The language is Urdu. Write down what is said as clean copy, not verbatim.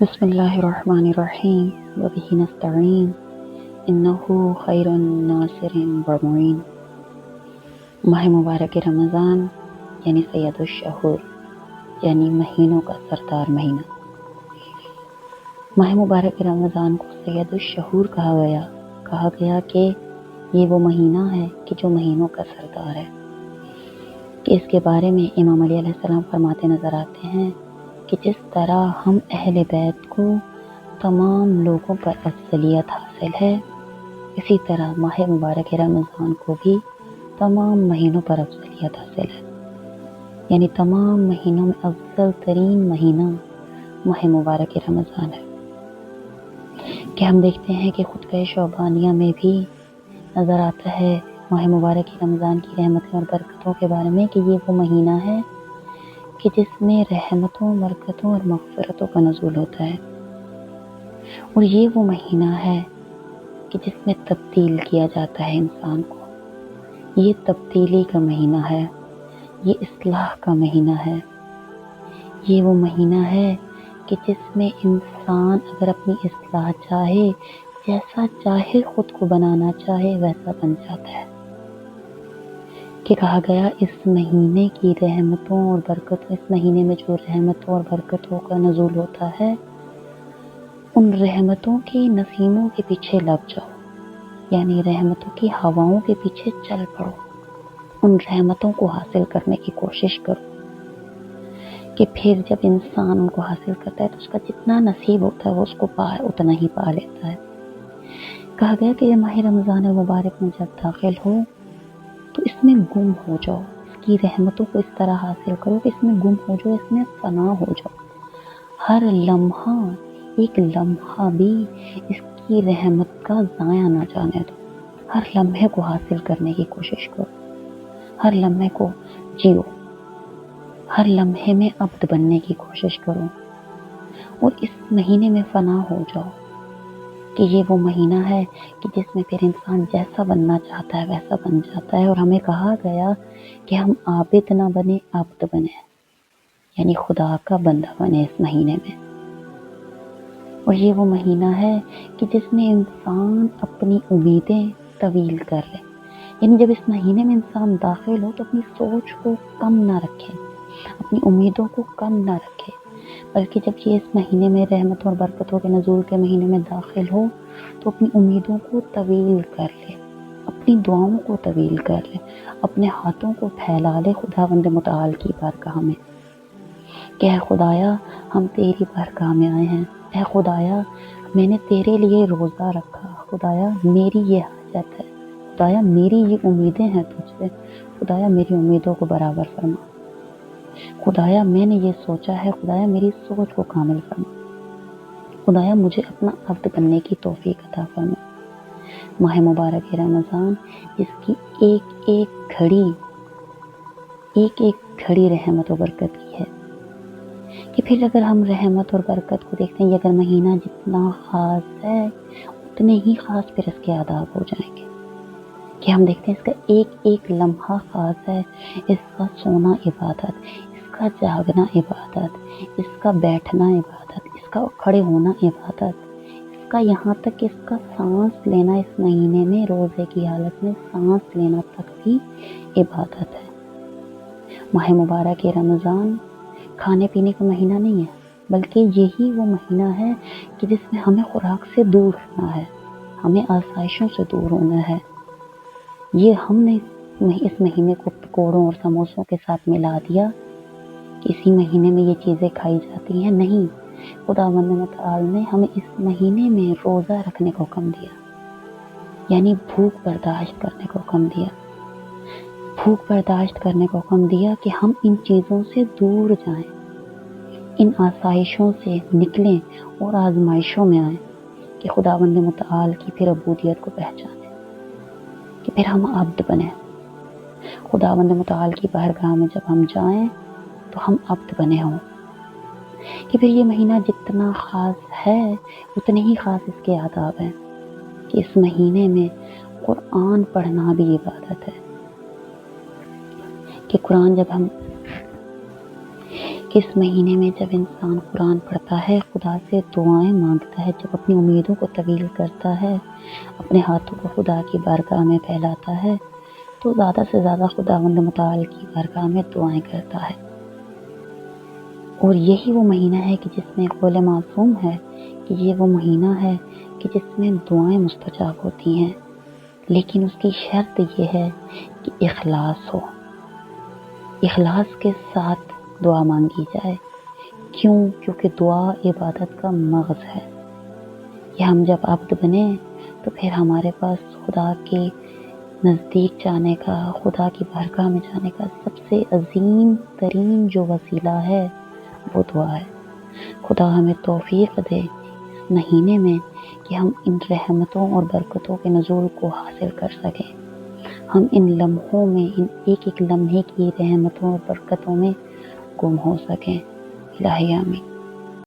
بسم اللہ الرحمن الرحیم وبہ نستعین انہ خیر ناصر ومعین۔ ماہ مبارک رمضان یعنی سید الشہور یعنی مہینوں کا سردار مہینہ۔ ماہ مبارک رمضان کو سید الشہور کہا گیا کہ یہ وہ مہینہ ہے کہ جو مہینوں کا سردار ہے، کہ اس کے بارے میں امام علی علیہ السلام فرماتے نظر آتے ہیں کہ جس طرح ہم اہل بیت کو تمام لوگوں پر افضلیت حاصل ہے، اسی طرح ماہ مبارک رمضان کو بھی تمام مہینوں پر افضلیت حاصل ہے، یعنی تمام مہینوں میں افضل ترین مہینہ ماہ مبارک رمضان ہے۔ کہ ہم دیکھتے ہیں کہ خطبہ شعبانیہ میں بھی نظر آتا ہے ماہ مبارک رمضان کی رحمتوں اور برکتوں کے بارے میں کہ یہ وہ مہینہ ہے کہ جس میں رحمتوں، برکتوں اور مغفرتوں کا نزول ہوتا ہے، اور یہ وہ مہینہ ہے کہ جس میں تبدیل کیا جاتا ہے انسان کو۔ یہ تبدیلی کا مہینہ ہے، یہ اصلاح کا مہینہ ہے، یہ وہ مہینہ ہے کہ جس میں انسان اگر اپنی اصلاح چاہے، جیسا چاہے خود کو بنانا چاہے ویسا بن جاتا ہے۔ کہ کہا گیا اس مہینے کی رحمتوں اور برکتوں، اس مہینے میں جو رحمتوں اور برکتوں کا نزول ہوتا ہے، ان رحمتوں کے نسیموں کے پیچھے لگ جاؤ، یعنی رحمتوں کی ہواؤں کے پیچھے چل پڑو، ان رحمتوں کو حاصل کرنے کی کوشش کرو کہ پھر جب انسان ان کو حاصل کرتا ہے تو اس کا جتنا نصیب ہوتا ہے وہ اس کو اتنا ہی پا لیتا ہے۔ کہا گیا کہ یہ ماہ رمضان المبارک میں جب داخل ہو تو اس میں گم ہو جاؤ، اس کی رحمتوں کو اس طرح حاصل کرو کہ اس میں گم ہو جاؤ، اس میں فنا ہو جاؤ۔ ہر لمحہ، ایک لمحہ بھی اس کی رحمت کا ضائع نہ جانے دو۔ ہر لمحے کو حاصل کرنے کی کوشش کرو، ہر لمحے کو جیو، ہر لمحے میں عبد بننے کی کوشش کرو، اور اس مہینے میں فنا ہو جاؤ کہ یہ وہ مہینہ ہے کہ جس میں پھر انسان جیسا بننا چاہتا ہے ویسا بن جاتا ہے۔ اور ہمیں کہا گیا کہ ہم عابد نہ بنے، عبد بنے، یعنی خدا کا بندہ بنے اس مہینے میں۔ اور یہ وہ مہینہ ہے کہ جس میں انسان اپنی امیدیں طویل کر لے، یعنی جب اس مہینے میں انسان داخل ہو تو اپنی سوچ کو کم نہ رکھے، اپنی امیدوں کو کم نہ رکھے، بلکہ جب یہ اس مہینے میں رحمتوں اور برکتوں کے نزول کے مہینے میں داخل ہو تو اپنی امیدوں کو طویل کر لے، اپنی دعاؤں کو طویل کر لے، اپنے ہاتھوں کو پھیلا لے خداوند متعال کی بارگاہ میں کہ اے خدایا ہم تیری بارگاہ میں آئے ہیں، اے خدایا میں نے تیرے لیے روزہ رکھا، خدایا میری یہ حاجت ہے، خدایا میری یہ امیدیں ہیں تجھ سے، خدایا میری امیدوں کو برابر فرما، خدایا میں نے یہ سوچا ہے، خدایا میری سوچ کو کامل فرما، خدایا مجھے اپنا عبد بننے کی توفیق عطا فرما۔ ماہ مبارک رمضان اس کی ایک ایک گھڑی رحمت و برکت کی ہے کہ پھر اگر ہم رحمت اور برکت کو دیکھتے ہیں، یہ اگر مہینہ جتنا خاص ہے اتنے ہی خاص پھر اس کے آداب ہو جائیں گے کہ ہم دیکھتے ہیں اس کا ایک لمحہ خاص ہے، اس کا سونا عبادت، اس کا جاگنا عبادت، اس کا بیٹھنا عبادت، اس کا کھڑے ہونا عبادت، اس کا یہاں تک کہ اس کا سانس لینا اس مہینے میں روزے کی حالت میں سانس لینا تک بھی عبادت ہے۔ ماہ مبارک رمضان کھانے پینے کا مہینہ نہیں ہے، بلکہ یہی وہ مہینہ ہے کہ جس میں ہمیں خوراک سے دور رہنا ہے، ہمیں آسائشوں سے دور ہونا ہے۔ یہ ہم نے اس مہینے کو پکوڑوں اور سموسوں کے ساتھ ملا دیا کہ اسی مہینے میں یہ چیزیں کھائی جاتی ہیں، نہیں، خداوند متعال نے ہمیں اس مہینے میں روزہ رکھنے کا حکم دیا، یعنی بھوک برداشت کرنے کا حکم دیا، بھوک برداشت کرنے کا حکم دیا کہ ہم ان چیزوں سے دور جائیں، ان آسائشوں سے نکلیں اور آزمائشوں میں آئیں کہ خداوند متعال کی پھر عبودیت کو پہچانیں، کہ پھر ہم عبد بنیں، خداوند متعال کی بارگاہ میں جب ہم جائیں تو ہم عبد بنے ہوں، کہ پھر یہ مہینہ جتنا خاص ہے اتنے ہی خاص اس کے آداب ہیں کہ اس مہینے میں قرآن پڑھنا بھی عبادت ہے، کہ اس مہینے میں جب انسان قرآن پڑھتا ہے، خدا سے دعائیں مانگتا ہے، جب اپنی امیدوں کو طویل کرتا ہے، اپنے ہاتھوں کو خدا کی بارگاہ میں پھیلاتا ہے، تو زیادہ سے زیادہ خداوند متعال کی بارگاہ میں دعائیں کرتا ہے۔ اور یہی وہ مہینہ ہے کہ جس میں قول معصوم ہے کہ یہ وہ مہینہ ہے کہ جس میں دعائیں مستجاب ہوتی ہیں، لیکن اس کی شرط یہ ہے کہ اخلاص ہو، اخلاص کے ساتھ دعا مانگی جائے۔ کیوں؟ کیونکہ دعا عبادت کا مغز ہے۔ کہ ہم جب عبد بنے تو پھر ہمارے پاس خدا کے نزدیک جانے کا، خدا کی بارگاہ میں جانے کا سب سے عظیم ترین جو وسیلہ ہے وہ دعا ہے۔ خدا ہمیں توفیق دے اس مہینے میں کہ ہم ان رحمتوں اور برکتوں کے نزول کو حاصل کر سکیں، ہم ان لمحوں میں، ان ایک ایک لمحے کی رحمتوں اور برکتوں میں گم ہو سکیں۔ الہی آمین۔